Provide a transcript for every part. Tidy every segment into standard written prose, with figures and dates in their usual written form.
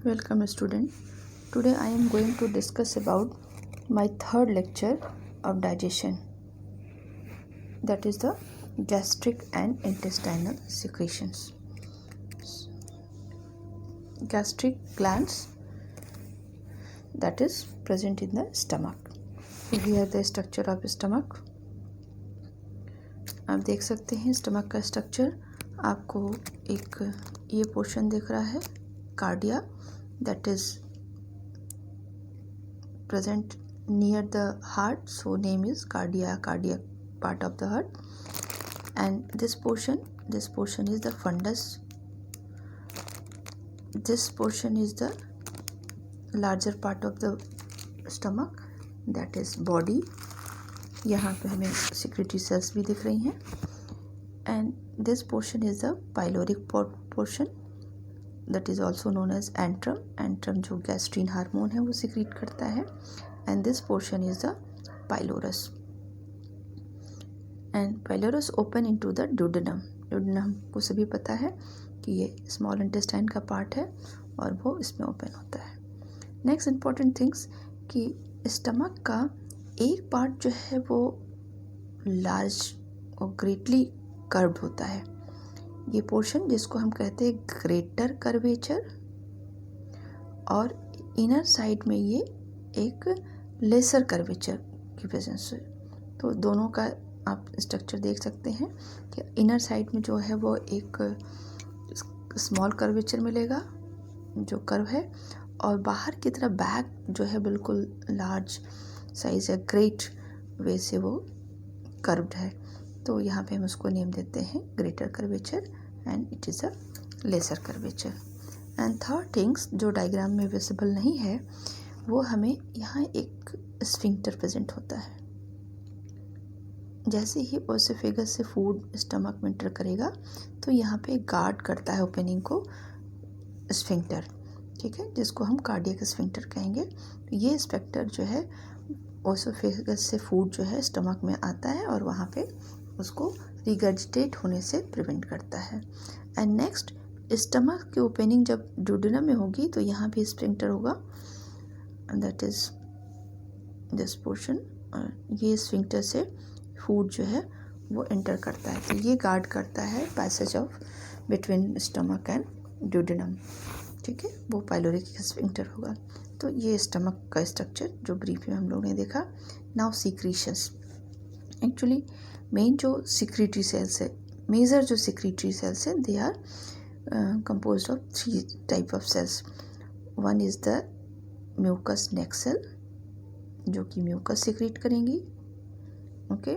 Welcome student. Today I am going to discuss about my third lecture of digestion, that is the gastric and intestinal secretions. Gastric glands that is present in the stomach. Here the structure of stomach. आप देख सकते हैं stomach का structure. आपको एक ये portion दिख रहा है cardia, that is present near the heart, so name is cardiac part of the heart. And this portion is the fundus. This portion is the larger part of the stomach, that is body. यहाँ पे हमें secretory cells भी दिख रही हैं. And this portion is the pyloric portion, that is also known as antrum. Antrum जो gastrin hormone है वो सिक्रीट करता है. And this portion is the pylorus. And pylorus open into the duodenum. duodenum को सभी पता है कि ये स्मॉल इंटेस्टाइन का पार्ट है और वो इसमें ओपन होता है. नेक्स्ट इम्पॉर्टेंट थिंग्स कि स्टमक का एक पार्ट जो है वो लार्ज और ग्रेटली कर्व्ड होता है. ये पोर्शन जिसको हम कहते हैं ग्रेटर कर्वेचर, और इनर साइड में ये एक लेसर कर्वेचर की प्रेजेंस है. तो दोनों का आप स्ट्रक्चर देख सकते हैं कि इनर साइड में जो है वो एक स्मॉल कर्वेचर मिलेगा जो कर्व है, और बाहर की तरफ बैक जो है बिल्कुल लार्ज साइज है, ग्रेट वे से वो कर्व्ड है. तो यहाँ पे हम उसको नेम देते हैं greater curvature and it is a lesser curvature. And third things जो डायग्राम में विजिबल नहीं है वो हमें यहाँ एक स्फिंक्टर प्रेजेंट होता है. जैसे ही ओएसोफेगस से फूड स्टमक में एंटर करेगा तो यहाँ पे गार्ड करता है ओपनिंग को स्फिंक्टर, ठीक है, जिसको हम कार्डियक स्फिंक्टर कहेंगे. तो ये स्फिंक्टर जो है ओएसोफेगस से फूड जो है स्टमक में आता है और वहाँ पे उसको रिगर्जिटेट होने से प्रिवेंट करता है. एंड नेक्स्ट स्टमक की ओपनिंग जब डुओडेनम में होगी तो यहाँ भी स्फिंक्टर होगा, दैट इज दिस पोर्शन. ये स्फिंक्टर से फूड जो है वो एंटर करता है. तो ये गार्ड करता है passage of between stomach and duodenum, ठीक है, वो पाइलोरिक स्फिंक्टर होगा. तो ये स्टमक का स्ट्रक्चर जो ब्रीफ में हम लोगों ने देखा. Now secretions. एक्चुअली मेन जो सिक्रीटरी सेल्स है, मेजर जो सिक्रीटरी सेल्स है, they are composed of 3 type of cells. One is the mucous neck cell जो कि म्यूकस सिक्रीट करेंगी, okay.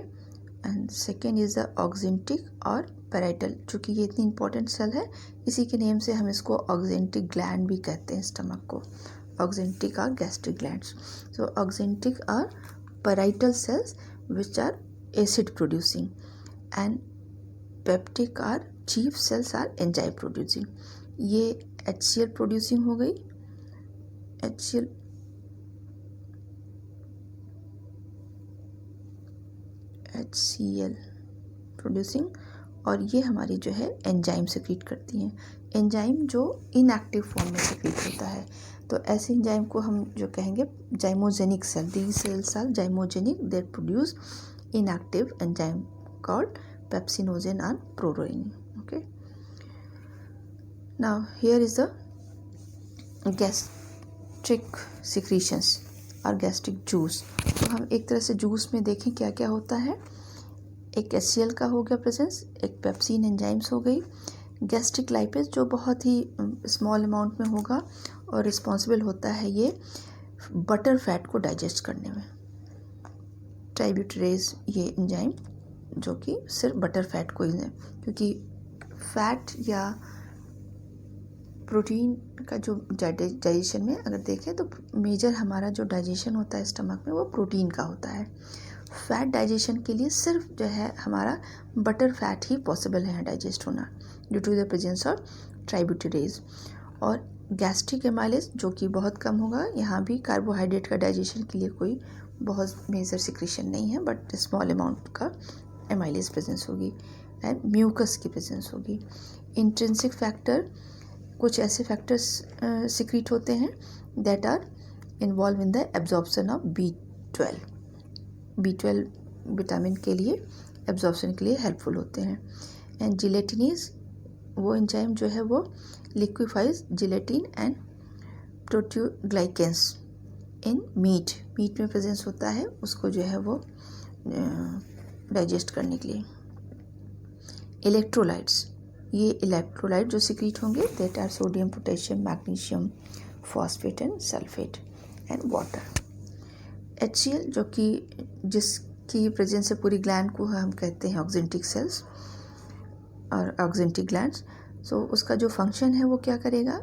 And second is the oxyntic और पैराइटल. चूँकि ये इतनी इंपॉर्टेंट सेल है इसी के नेम से हम इसको ऑक्जेंटिक ग्लैंड भी कहते हैं स्टमक को. Oxyntic or gastric glands. So oxyntic or parietal cells which are acid producing, and peptic are chief cells are enzyme producing. ये HCl producing हो गई, HCl producing, और ये हमारी जो है एंजाइम सिक्रीट करती हैं. एंजाइम जो इनएक्टिव फॉर्म में सिक्रीट होता है, तो ऐसे एंजाइम को हम जो कहेंगे zymogenic cell. These cells are zymogenic, they produce inactive enzyme called pepsinogen and protein. Okay, now here is the gastric secretions or gastric juice. तो हम एक तरह से जूस में देखें क्या क्या होता है. एक HCl का हो गया प्रेजेंस, एक पेप्सिन एंजाइम्स हो गई, गैस्ट्रिक लाइपेज जो बहुत ही स्मॉल अमाउंट में होगा और रिस्पॉन्सिबल होता है ये बटर फैट को डाइजेस्ट करने में. ट्राइब्यूटेरेज ये एंजाइम जो कि सिर्फ बटर फैट को ही है, क्योंकि फैट या प्रोटीन का जो डाइजेशन में अगर देखें तो मेजर हमारा जो डाइजेशन होता है स्टमक में वो प्रोटीन का होता है. फैट डाइजेशन के लिए सिर्फ जो है हमारा बटर फैट ही पॉसिबल है डाइजेस्ट होना due to the presence of tributyrase. और गैस्ट्रिक एमाइलेज जो कि बहुत कम होगा, यहाँ भी कार्बोहाइड्रेट का डाइजेशन के लिए कोई बहुत मेजर सिक्रीशन नहीं है, बट स्मॉल अमाउंट का एमाइलेज प्रेजेंस होगी. एंड म्यूकस की प्रेजेंस होगी. इंट्रिंसिक फैक्टर कुछ ऐसे फैक्टर्स सिक्रीट होते हैं that are involve in the absorption of B12 vitamin के लिए एब्जॉर्प्शन के लिए हेल्पफुल होते हैं। एंड जिलेटिनीज वो एंजाइम जो है वो liquefies gelatin and proteoglycans in meat में प्रेजेंस होता है, उसको जो है वो डाइजेस्ट करने के लिए। इलेक्ट्रोलाइट्स, ये इलेक्ट्रोलाइट जो सिक्रीट होंगे that are sodium, potassium, magnesium, phosphate and sulphate and water. HCl जो कि जिसकी प्रेजेंस से पूरी ग्लैंड को हम कहते हैं ऑक्जेंटिक सेल्स और ऑक्जेंटिक ग्लैंड्स। सो उसका जो फंक्शन है वो क्या करेगा,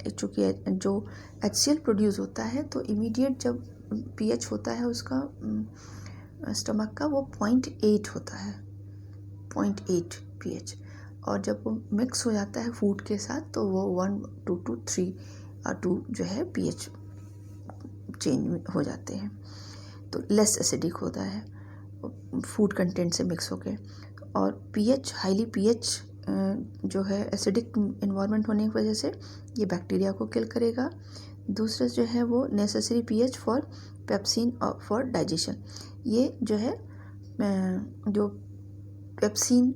चूँकि जो HCl प्रोड्यूस होता है तो इमीडिएट जब pH होता है उसका स्टमक का वो 0.8 होता है, 0.8 pH, और जब वो मिक्स हो जाता है फूड के साथ तो वो 1 to 3 और 2 जो है pH चेंज हो जाते हैं, तो लेस एसिडिक होता है फूड कंटेंट से मिक्स होके। और pH हाईली pH जो है एसिडिक इन्वायरमेंट होने की वजह से ये बैक्टीरिया को किल करेगा। दूसरा जो है वो नेसेसरी pH फॉर पेप्सिन और फॉर डाइजेशन, ये जो है जो पेप्सिन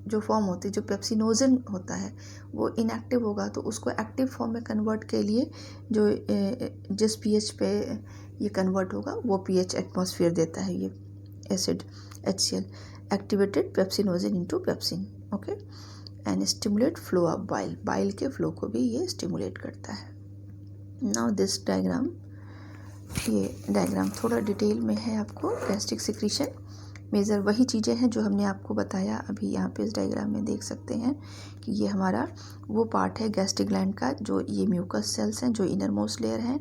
जो फॉर्म होती है, जो पेप्सिनोजन होता है वो इनएक्टिव होगा तो उसको एक्टिव फॉर्म में कन्वर्ट के लिए जो जिस pH पे ये कन्वर्ट होगा वो pH एटमॉस्फेयर देता है ये acid HCl, activated pepsinogen into pepsin, okay, and stimulate flow of bile के फ्लो को भी ये स्टिमुलेट करता है। नाउ दिस डायग्राम, ये डायग्राम थोड़ा डिटेल में है आपको। गैस्ट्रिक सिक्रीशन मेजर वही चीज़ें हैं जो हमने आपको बताया अभी, यहाँ पे इस डायग्राम में देख सकते हैं कि ये हमारा वो पार्ट है गैस्ट्रिक ग्लैंड का जो ये म्यूकस सेल्स हैं जो इनर मोस्ट लेयर हैं,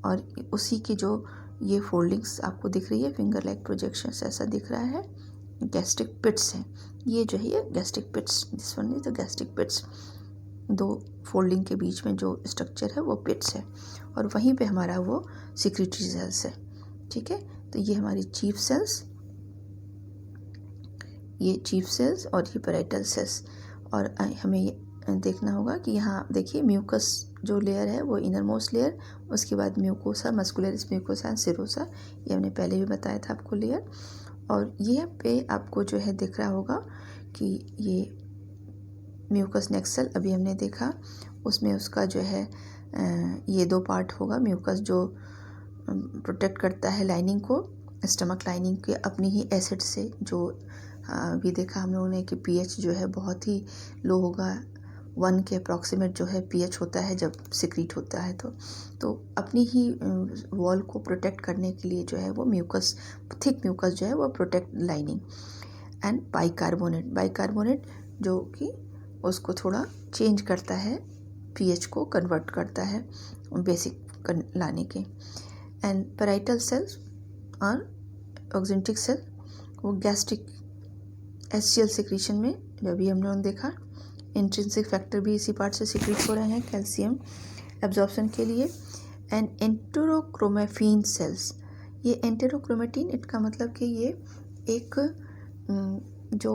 और उसी की जो ये फोल्डिंग्स आपको दिख रही है, फिंगर लाइक प्रोजेक्शंस ऐसा दिख रहा है, गैस्ट्रिक पिट्स हैं ये जो है, ये gastric pits, this one is the gastric pits, दो फोल्डिंग के बीच में जो स्ट्रक्चर है वो पिट्स है, और वहीं पे हमारा वो सिक्रीटरी सेल्स है, ठीक है। तो ये हमारी चीफ सेल्स, ये चीफ सेल्स और ये पैराइटल सेल्स, और हमें ये देखना होगा कि यहाँ देखिए म्यूकस जो लेयर है वो इनर मोस्ट लेयर, उसके बाद mucosa, muscularis mucosa and serosa, ये हमने पहले भी बताया था आपको लेयर, और ये पे आपको जो है दिख रहा होगा कि ये म्यूकस नेक्सल अभी हमने देखा, उसमें उसका जो है ये दो पार्ट होगा, म्यूकस जो प्रोटेक्ट करता है लाइनिंग को, स्टमक लाइनिंग के अपनी ही एसिड से, जो अभी देखा हम लोगों ने कि pH जो है बहुत ही लो होगा, 1 के अप्रॉक्सीमेट जो है pH होता है जब सिक्रीट होता है, तो अपनी ही वॉल को प्रोटेक्ट करने के लिए जो है वो म्यूकस, थिक म्यूकस जो है वो प्रोटेक्ट लाइनिंग। एंड बाइकार्बोनेट जो कि उसको थोड़ा चेंज करता है, pH को कन्वर्ट करता है बेसिक लाने के। एंड पैराइटल सेल्स और ऑक्जेंटिक सेल वो गैस्ट्रिक HCl सिक्रीशन में जब भी हम लोगों ने देखा, इंट्रिंसिक फैक्टर भी इसी पार्ट से सिक्रीट हो रहे हैं कैल्शियम एब्जॉर्प्शन के लिए। एंड एंटेरोक्रोमेफिन सेल्स, ये एंटेरोक्रोमेटिन, इसका मतलब कि ये एक जो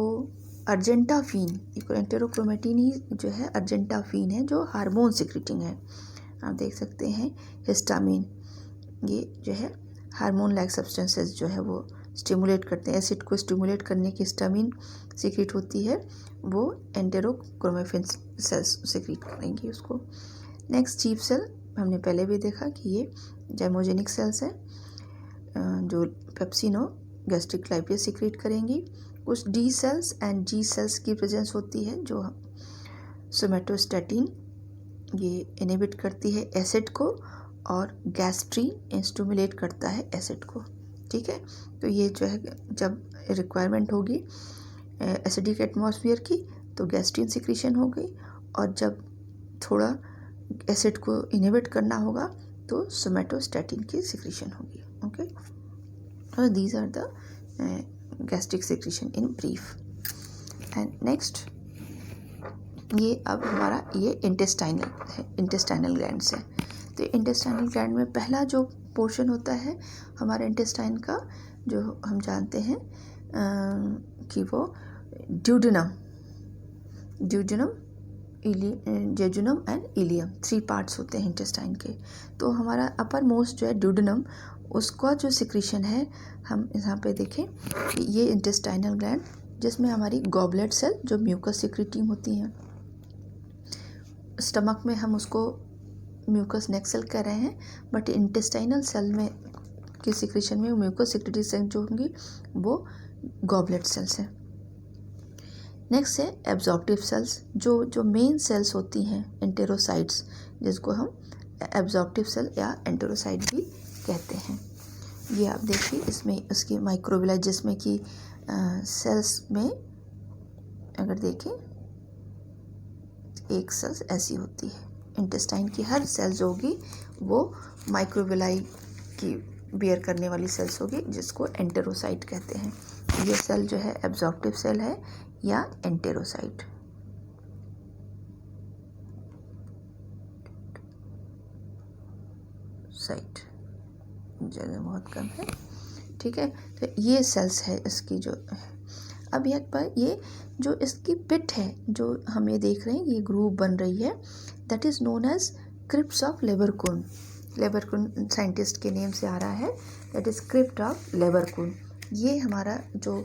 अर्जेंटाफिन, एंटेरोक्रोमेटिन ही जो है अर्जेंटाफिन है जो हार्मोन सिक्रीटिंग है, आप देख सकते हैं हिस्टामिन, ये जो है हार्मोन लाइक सब्सटेंसेस जो है वो स्टिमुलेट करते हैं, एसिड को स्टिमुलेट करने की हिस्टामिन सिक्रीट होती है, वो एंटेरोक्रोमेफिन सेल्स सिक्रीट करेंगी उसको। नेक्स्ट चीफ सेल हमने पहले भी देखा कि ये जाइमोजेनिक सेल्स हैं जो पेप्सिनो गैस्ट्रिक लाइपेज सिक्रीट करेंगी। कुछ D cells and G cells की प्रेजेंस होती है जो सोमेटोस्टैटिन, ये इनहिबिट करती है एसिड को, और गैस्ट्रीन स्टिमुलेट करता है एसिड को, ठीक है। तो ये जो है जब रिक्वायरमेंट होगी एसिडिक एटमॉस्फेयर की तो गैस्ट्रीन सिक्रीशन होगी, और जब थोड़ा एसिड को इनहिबिट करना होगा तो सोमेटोस्टैटिन की सिक्रीशन होगी, ओके। और these are the gastric secretion in brief. And next ये अब हमारा ये इंटेस्टाइनल है, इंटेस्टाइनल ग्लैंड्स है। तो इंटेस्टाइनल ग्लैंड में पहला जो पोर्शन होता है हमारे इंटेस्टाइन का, जो हम जानते हैं कि वो duodenum jejunum and ileum, 3 parts होते हैं इंटेस्टाइन के। तो हमारा अपर मोस्ट जो है ड्यूडेनम, उसका जो सिक्रीशन है हम यहाँ पे देखें कि ये इंटेस्टाइनल ग्लैंड जिसमें हमारी गॉबलेट सेल जो म्यूकस सिक्रीटिंग होती हैं, स्टमक में हम उसको म्यूकस नेक सेल कह रहे हैं, बट इंटेस्टाइनल सेल में की सिक्रीशन में म्यूकस सिक्रीटिंग सेल जो होंगी वो गॉबलेट सेल्स हैं। नेक्स्ट है एब्जॉर्प्टिव सेल्स, जो मेन सेल्स होती हैं एंटेरोसाइट्स, जिसको हम एब्जॉर्प्टिव सेल या एंटेरोसाइट भी कहते हैं। ये आप देखिए इसमें उसकी माइक्रोविलाई, जिसमें कि सेल्स में अगर देखें एक सेल्स ऐसी होती है, इंटेस्टाइन की हर सेल जो होगी वो माइक्रोविलाई की बेयर करने वाली सेल्स होगी, जिसको एंटेरोसाइट कहते हैं। ये सेल जो है एब्जॉर्प्टिव सेल है या एंटेरोसाइट। साइट जगह बहुत कम है, ठीक है। तो ये सेल्स है इसकी जो। अब एक बार ये जो इसकी पिट है जो हम ये देख रहे हैं, ये ग्रूव बन रही है, that is known as crypts of Lieberkuhn. Lieberkuhn scientist के नेम से आ रहा है, that is crypt of Lieberkuhn. ये हमारा जो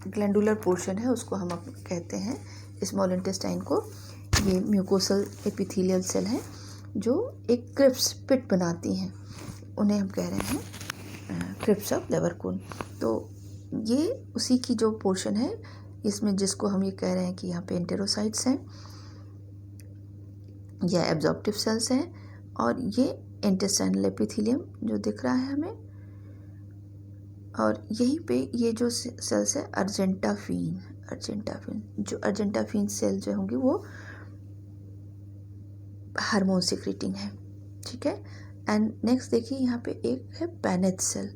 ग्लैंडुलर पोर्शन है उसको हम कहते हैं स्मॉल इंटेस्टाइन को। ये म्यूकोसल एपिथेलियल सेल हैं जो एक क्रिप्स पिट बनाती हैं, उन्हें हम कह रहे हैं क्रिप्स ऑफ लेबरकून। तो ये उसी की जो पोर्शन है इसमें, जिसको हम ये कह रहे हैं कि यहाँ पे एंटेरोसाइट्स हैं या एब्जॉर्प्टिव सेल्स हैं, और ये इंटेस्टाइनल एपिथेलियम जो दिख रहा है हमें, और यहीं पे ये जो सेल्स है अर्जेंटाफिन, जो अर्जेंटाफिन सेल जो होंगी वो हार्मोन सिक्रीटिंग है, ठीक है। एंड नेक्स्ट देखिए यहाँ पे एक है पैनेथ सेल।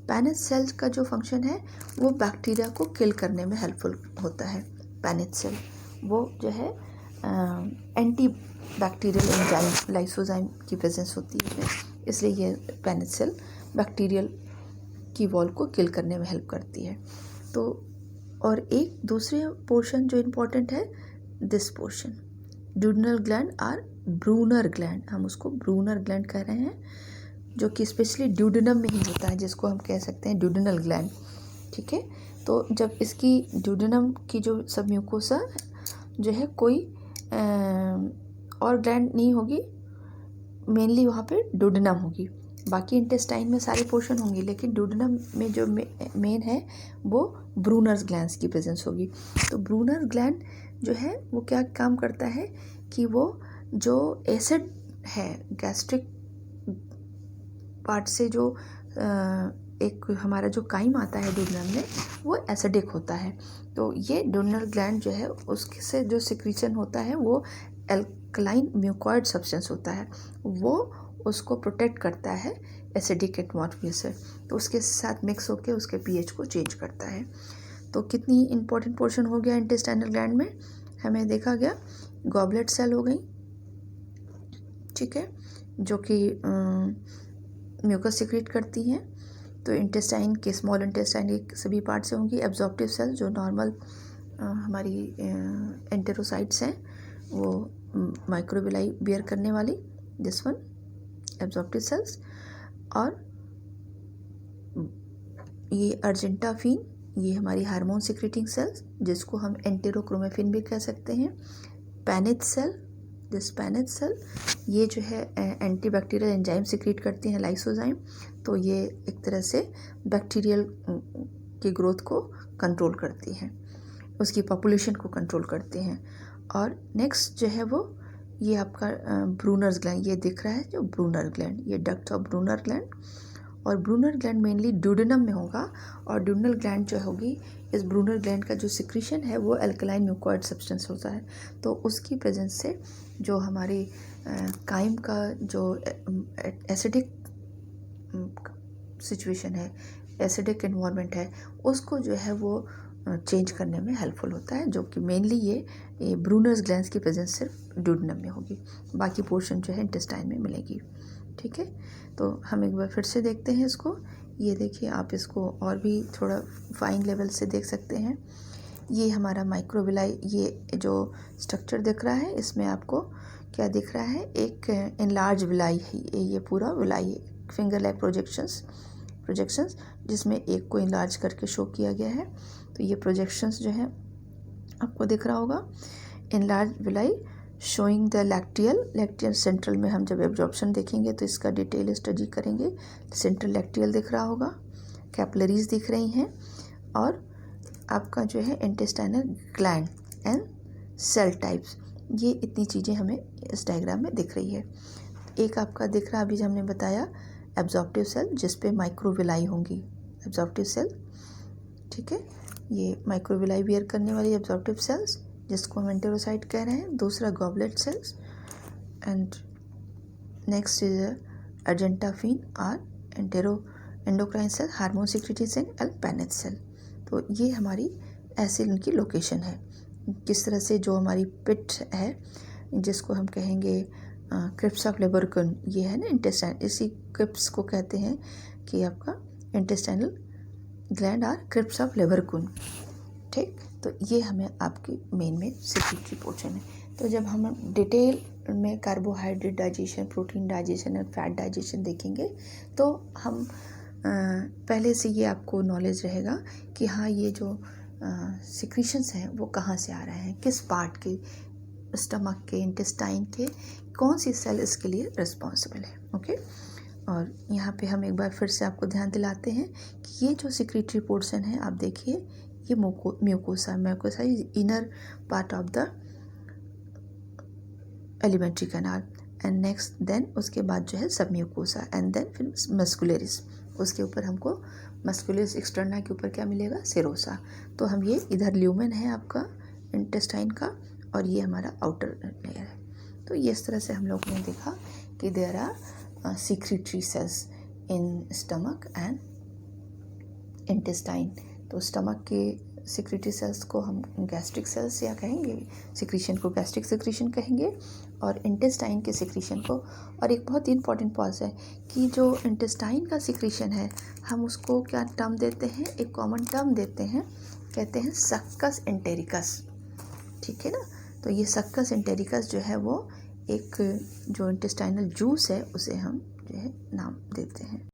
पैनेथ सेल का जो फंक्शन है वो बैक्टीरिया को किल करने में हेल्पफुल होता है। पैनेथ सेल वो जो है एंटी बैक्टीरियल एंजाइम लाइसोजाइम की प्रेजेंस होती है, इसलिए ये पैनेथ सेल बैक्टीरियल की वॉल को किल करने में हेल्प करती है। तो और एक दूसरे पोर्शन जो इम्पोर्टेंट है, दिस पोर्शन ड्यूडेनल ग्लैंड और ब्रूनर ग्लैंड, हम उसको ब्रूनर ग्लैंड कह रहे हैं, जो कि स्पेशली ड्यूडेनम में ही होता है, जिसको हम कह सकते हैं ड्यूडेनल ग्लैंड, ठीक है। तो जब इसकी ड्यूडेनम की जो सब म्यूकोसा जो है कोई और ग्लैंड नहीं होगी, मेनली वहाँ पे ड्यूडेनम होगी। बाकी इंटेस्टाइन में सारे पोर्शन होंगे, लेकिन ड्यूडेनम में जो मेन है वो ब्रूनर्स ग्लैंड्स की प्रेजेंस होगी। तो ब्रूनर ग्लैंड जो है वो क्या काम करता है कि वो जो एसिड है गैस्ट्रिक पार्ट से, जो एक हमारा जो काइम आता है ड्यूडेनम में, वो एसिडिक होता है। तो ये ड्यूडेनल ग्लैंड जो है उससे जो सिक्रीशन होता है वो एल्कलाइन म्यूकॉइड सब्सटेंस होता है, वो उसको प्रोटेक्ट करता है एसिडिक एटमॉस्फेयर से, तो उसके साथ मिक्स होकर उसके पीएच को चेंज करता है। तो कितनी इंपॉर्टेंट पोर्शन हो गया इंटेस्टाइनल ग्लैंड में, हमें देखा गया गॉबलेट सेल हो गई, ठीक है, जो कि म्यूकस सिक्रीट करती हैं। तो इंटेस्टाइन के स्मॉल इंटेस्टाइन के सभी पार्ट से होंगी। एब्जॉर्प्टिव सेल जो नॉर्मल हमारी एंटेरोसाइट्स हैं, वो माइक्रोविलाई बेयर करने वाली, दिस वन एब्जॉर्प्टिव सेल्स, और ये अर्जेंटाफिन, ये हमारी हार्मोन सिक्रीटिंग सेल्स, जिसको हम एंटेरोक्रोमेफिन भी कह सकते हैं। Paneth cell, this Paneth cell, ये जो है एंटीबैक्टीरियल एंजाइम सिक्रीट करती हैं लाइसोजाइम, तो ये एक तरह से बैक्टीरियल की ग्रोथ को कंट्रोल करती हैं, उसकी पॉपुलेशन को कंट्रोल करते हैं। और नेक्स्ट जो है वो ये आपका ब्रूनर्स ग्लैंड, ये दिख रहा है जो ब्रूनर ग्लैंड, ये डक्ट ऑफ ब्रूनर ग्लैंड, और ब्रूनर ग्लैंड मेनली ड्यूडेनम में होगा, और ड्यूडेनल ग्लैंड जो होगी, इस ब्रूनर ग्लैंड का जो सिक्रीशन है वो एल्कलाइन म्यूकॉइड सब्सटेंस होता है, तो उसकी प्रेजेंस से जो हमारी काइम का जो एसिडिक सिचुएशन है, एसिडिक एनवायरनमेंट है, उसको जो है वो चेंज करने में हेल्पफुल होता है, जो कि मेनली ये ब्रूनर्स ग्लैंड्स की प्रेजेंस सिर्फ ड्यूडेनम में होगी, बाकी पोर्शन जो है इंटेस्टाइन में मिलेगी, ठीक है। तो हम एक बार फिर से देखते हैं इसको, ये देखिए आप इसको और भी थोड़ा फाइन लेवल से देख सकते हैं। ये हमारा माइक्रोविलाई, ये जो स्ट्रक्चर दिख रहा है इसमें आपको क्या दिख रहा है, एक एनलार्ज विलाई है, ये पूरा विलाई है, फिंगर लाइक प्रोजेक्शंस जिसमें एक को इनलार्ज करके शो किया गया है। तो ये प्रोजेक्शंस जो है आपको दिख रहा होगा, enlarge villi showing the lacteal central में हम जब एब्जॉर्प्शन देखेंगे तो इसका डिटेल स्टडी करेंगे। सेंट्रल लैक्टियल दिख रहा होगा, कैपिलरीज दिख रही हैं, और आपका जो है intestinal gland and cell types, ये इतनी चीज़ें हमें इस डायग्राम में दिख रही है। एक आपका दिख रहा अभी जो हमने बताया एब्जॉर्प्टिव सेल, जिस पे माइक्रोविलाई होंगी, एब्जॉर्प्टिव सेल, ठीक है, ये माइक्रोविलाई बियर करने वाली एब्जॉर्प्टिव सेल्स जिसको हम एंटेरोसाइट कह रहे हैं। दूसरा goblet cells, and next is argentaffin और endocrine cell, hormone secretory cell and Paneth cell. तो ये हमारी ऐसे इनकी लोकेशन है। किस तरह से जो हमारी पिट है जिसको हम कहेंगे क्रिप्स ऑफ लेबरकन, ये है ना इंटेस्टाइन, इसी क्रिप्स को कहते हैं कि आपका इंटेस्टाइनल ग्लैंड और क्रिप्स ऑफ लेबरकन, ठीक। तो ये हमें आपकी मेन सिक्रेटरी पोर्शन है। तो जब हम डिटेल में कार्बोहाइड्रेट डाइजेशन, प्रोटीन डाइजेशन और फैट डाइजेशन देखेंगे तो हम पहले से ये आपको नॉलेज रहेगा कि हाँ ये जो सिक्रीशंस हैं वो कहाँ से आ रहे हैं, किस पार्ट के, स्टमक के, इंटेस्टाइन के, कौन सी सेल इसके लिए रिस्पॉन्सिबल है, ओके। और यहाँ पे हम एक बार फिर से आपको ध्यान दिलाते हैं कि ये जो सिक्रेटरी पोर्शन है आप देखिए, ये mucosa is inner part of the alimentary canal, and next then उसके बाद जो है सब म्यूकोसा, एंड देन फिर मस्कुलरिस, उसके ऊपर हमको मस्कुलरिस एक्सटर्ना के ऊपर क्या मिलेगा, सेरोसा। तो हम ये इधर ल्यूमेन है आपका इंटेस्टाइन का, और ये हमारा आउटर लेयर है। तो ये इस तरह से हम लोग ने देखा कि there are secretory cells in stomach and intestine. तो स्टमक के सिक्रेटरी सेल्स को हम गैस्ट्रिक सेल्स या कहेंगे, सिक्रीशन को गैस्ट्रिक सिक्रीशन कहेंगे, और इंटेस्टाइन के सिक्रीशन को। और एक बहुत ही इंपॉर्टेंट पॉज है कि जो इंटेस्टाइन का सिक्रीशन है हम उसको क्या टर्म देते हैं, एक कॉमन टर्म देते हैं, कहते हैं सक्कस एंटेरिकस, ठीक है ना। तो ये सक्कस एंटेरिकस जो है वो एक जो इंटेस्टाइनल जूस है उसे हम जो है नाम देते हैं।